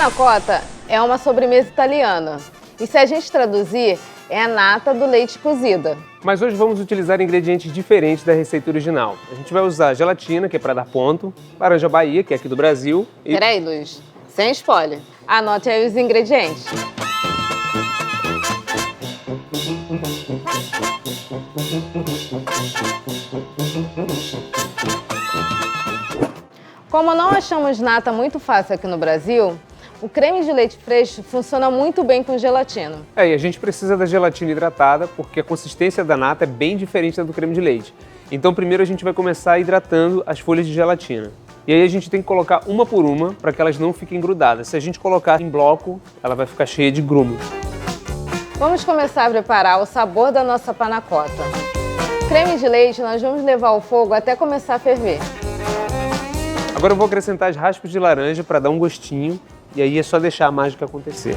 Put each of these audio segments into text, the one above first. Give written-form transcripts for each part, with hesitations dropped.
panna cotta é uma sobremesa italiana. E se a gente traduzir, é a nata do leite cozida. Mas hoje vamos utilizar ingredientes diferentes da receita original. A gente vai usar gelatina, que é para dar ponto, laranja Bahia, que é aqui do Brasil, e... Peraí, Luiz, sem spoiler. Anote aí os ingredientes. Como não achamos nata muito fácil aqui no Brasil, o creme de leite fresco funciona muito bem com gelatina. E a gente precisa da gelatina hidratada, porque a consistência da nata é bem diferente da do creme de leite. Então primeiro a gente vai começar hidratando as folhas de gelatina. E aí a gente tem que colocar uma por uma para que elas não fiquem grudadas. Se a gente colocar em bloco, ela vai ficar cheia de grumos. Vamos começar a preparar o sabor da nossa panna cotta. Creme de leite nós vamos levar ao fogo até começar a ferver. Agora eu vou acrescentar as raspas de laranja para dar um gostinho. E aí é só deixar a mágica acontecer.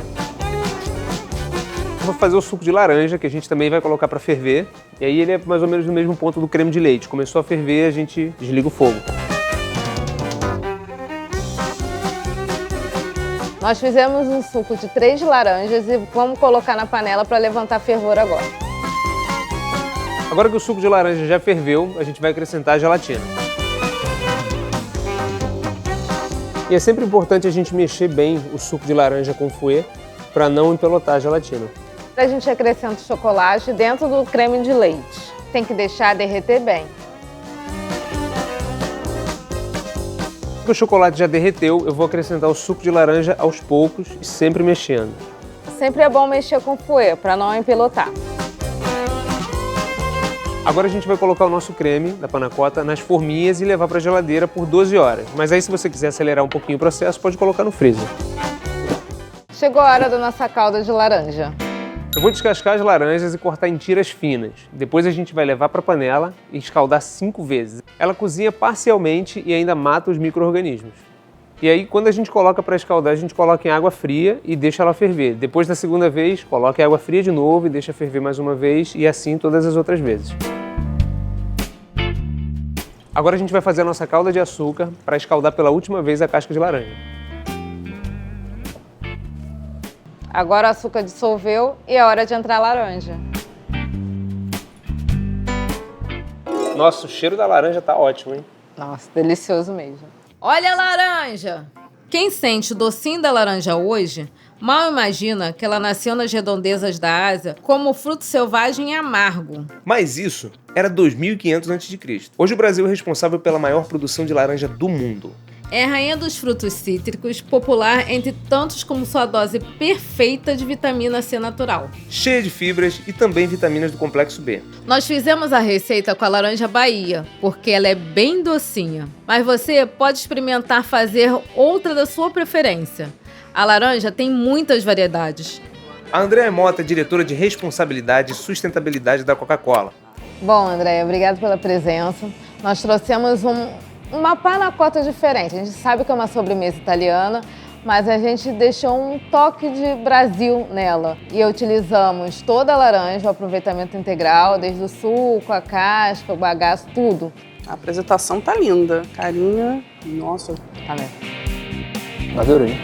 Vou fazer o suco de laranja, que a gente também vai colocar para ferver. E aí ele é mais ou menos no mesmo ponto do creme de leite. Começou a ferver, a gente desliga o fogo. Nós fizemos um suco de 3 laranjas e vamos colocar na panela para levantar fervor agora. Agora que o suco de laranja já ferveu, a gente vai acrescentar a gelatina. E é sempre importante a gente mexer bem o suco de laranja com fouet para não empelotar a gelatina. A gente acrescenta o chocolate dentro do creme de leite. Tem que deixar derreter bem. O chocolate já derreteu, eu vou acrescentar o suco de laranja aos poucos e sempre mexendo. Sempre é bom mexer com fouet para não empelotar. Agora a gente vai colocar o nosso creme da panna cotta nas forminhas e levar para a geladeira por 12 horas. Mas aí se você quiser acelerar um pouquinho o processo, pode colocar no freezer. Chegou a hora da nossa calda de laranja. Eu vou descascar as laranjas e cortar em tiras finas. Depois a gente vai levar para a panela e escaldar 5 vezes. Ela cozinha parcialmente e ainda mata os micro-organismos. E aí quando a gente coloca para escaldar, a gente coloca em água fria e deixa ela ferver. Depois da segunda vez, coloca em água fria de novo e deixa ferver mais uma vez e assim todas as outras vezes. Agora a gente vai fazer a nossa calda de açúcar para escaldar pela última vez a casca de laranja. Agora o açúcar dissolveu e é hora de entrar a laranja. Nossa, o cheiro da laranja tá ótimo, hein? Nossa, delicioso mesmo. Olha a laranja! Quem sente o docinho da laranja hoje, mal imagina que ela nasceu nas redondezas da Ásia como fruto selvagem e amargo. Mas isso era 2500 a.C. Hoje o Brasil é responsável pela maior produção de laranja do mundo. É a rainha dos frutos cítricos, popular entre tantos como sua dose perfeita de vitamina C natural. Cheia de fibras e também vitaminas do complexo B. Nós fizemos a receita com a laranja Bahia, porque ela é bem docinha. Mas você pode experimentar fazer outra da sua preferência. A laranja tem muitas variedades. A Andréa Mota é diretora de responsabilidade e sustentabilidade da Coca-Cola. Bom, Andréia, obrigada pela presença. Nós trouxemos uma panna cotta diferente. A gente sabe que é uma sobremesa italiana, mas a gente deixou um toque de Brasil nela. E utilizamos toda a laranja, o aproveitamento integral, desde o suco, a casca, o bagaço, tudo. A apresentação tá linda. Carinha, nossa. Tá vendo? Adorei.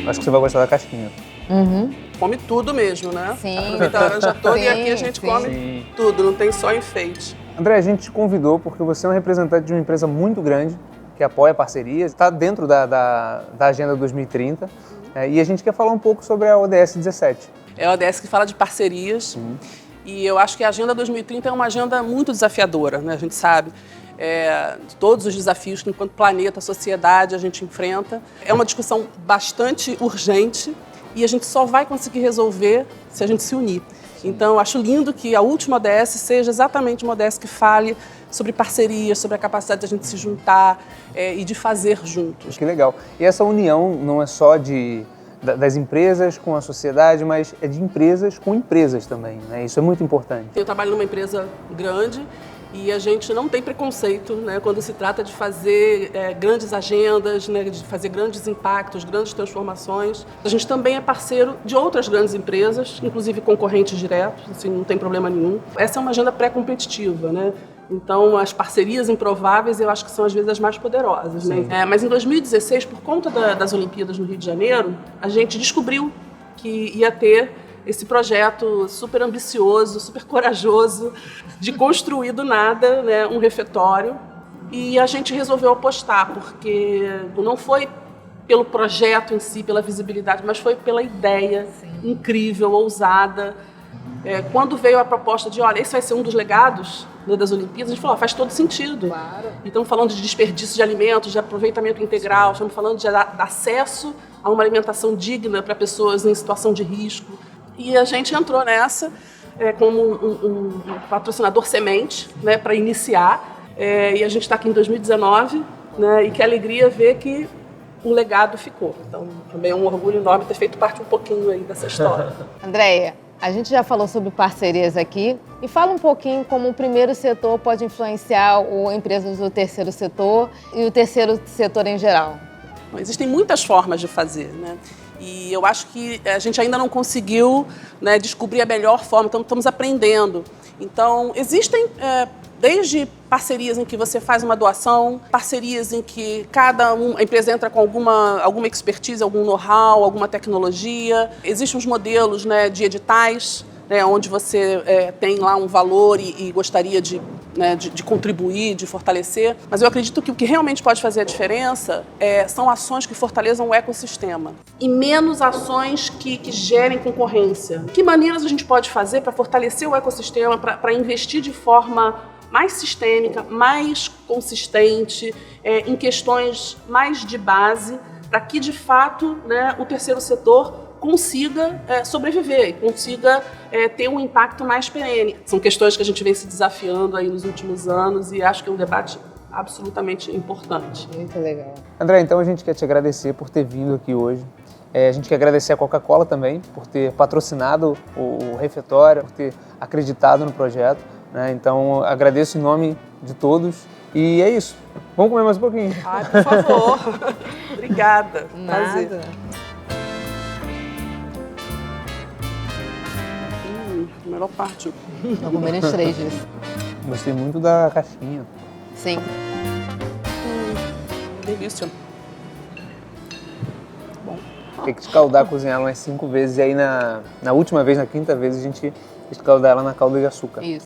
Acho que você vai gostar da casquinha. Uhum. Come tudo mesmo, né? Sim. Aproveita a laranja toda Sim, e aqui a gente sim. come tudo, não tem só enfeite. André, a gente te convidou porque você é um representante de uma empresa muito grande que apoia parcerias, está dentro da Agenda 2030 e a gente quer falar um pouco sobre a ODS 17. É a ODS que fala de parcerias e eu acho que a Agenda 2030 é uma agenda muito desafiadora, né? A gente sabe de todos os desafios que enquanto planeta, sociedade, a gente enfrenta. É uma discussão bastante urgente e a gente só vai conseguir resolver se a gente se unir. Então, eu acho lindo que a última ODS seja exatamente uma ODS que fale sobre parcerias, sobre a capacidade de a gente se juntar e de fazer juntos. Que legal. E essa união não é só das empresas com a sociedade, mas é de empresas com empresas também, né? Isso é muito importante. Eu trabalho numa empresa grande E a gente não tem preconceito, né, quando se trata de fazer grandes agendas, né, de fazer grandes impactos, grandes transformações. A gente também é parceiro de outras grandes empresas, inclusive concorrentes diretos, assim, não tem problema nenhum. Essa é uma agenda pré-competitiva, né? Então, as parcerias improváveis, eu acho que são, às vezes, as mais poderosas, né? Mas em 2016, por conta das Olimpíadas no Rio de Janeiro, a gente descobriu que ia ter esse projeto super ambicioso, super corajoso, de construir do nada, né, um refeitório. E a gente resolveu apostar, porque não foi pelo projeto em si, pela visibilidade, mas foi pela ideia incrível, ousada. Quando veio a proposta de, olha, esse vai ser um dos legados, né, das Olimpíadas, a gente falou, faz todo sentido. Claro. E estamos falando de desperdício de alimentos, de aproveitamento integral, estamos falando de acesso a uma alimentação digna para pessoas em situação de risco. E a gente entrou nessa como um patrocinador semente, né, para iniciar. E a gente está aqui em 2019, né, e que alegria ver que o legado ficou. Então, também é um orgulho enorme ter feito parte um pouquinho aí dessa história. Andréia, a gente já falou sobre parcerias aqui e fala um pouquinho como o primeiro setor pode influenciar empresas do terceiro setor e o terceiro setor em geral. Bom, existem muitas formas de fazer, né? E eu acho que a gente ainda não conseguiu, né, descobrir a melhor forma, então estamos aprendendo. Então, existem desde parcerias em que você faz uma doação, parcerias em que a empresa entra com alguma expertise, algum know-how, alguma tecnologia. Existem os modelos, né, de editais, né, onde você tem lá um valor e gostaria de contribuir, de fortalecer. Mas eu acredito que o que realmente pode fazer a diferença são ações que fortaleçam o ecossistema e menos ações que gerem concorrência. Que maneiras a gente pode fazer para fortalecer o ecossistema, para investir de forma mais sistêmica, mais consistente, em questões mais de base, para que, de fato, né, o terceiro setor consiga sobreviver e consiga ter um impacto mais perene. São questões que a gente vem se desafiando aí nos últimos anos e acho que é um debate absolutamente importante. Muito legal. André, então a gente quer te agradecer por ter vindo aqui hoje. A gente quer agradecer a Coca-Cola também por ter patrocinado o refeitório, por ter acreditado no projeto, né? Então agradeço em nome de todos e é isso. Vamos comer mais um pouquinho. Ai, por favor. Obrigada. Nada. Prazer. Melhor parte. Vou comer uns 3 disso. Gostei muito da caixinha. Sim. Delícia. Bom. Tem que escaldar, cozinhar umas 5 vezes e aí na última vez, na 5ª vez, a gente escaldar ela na calda de açúcar. Isso.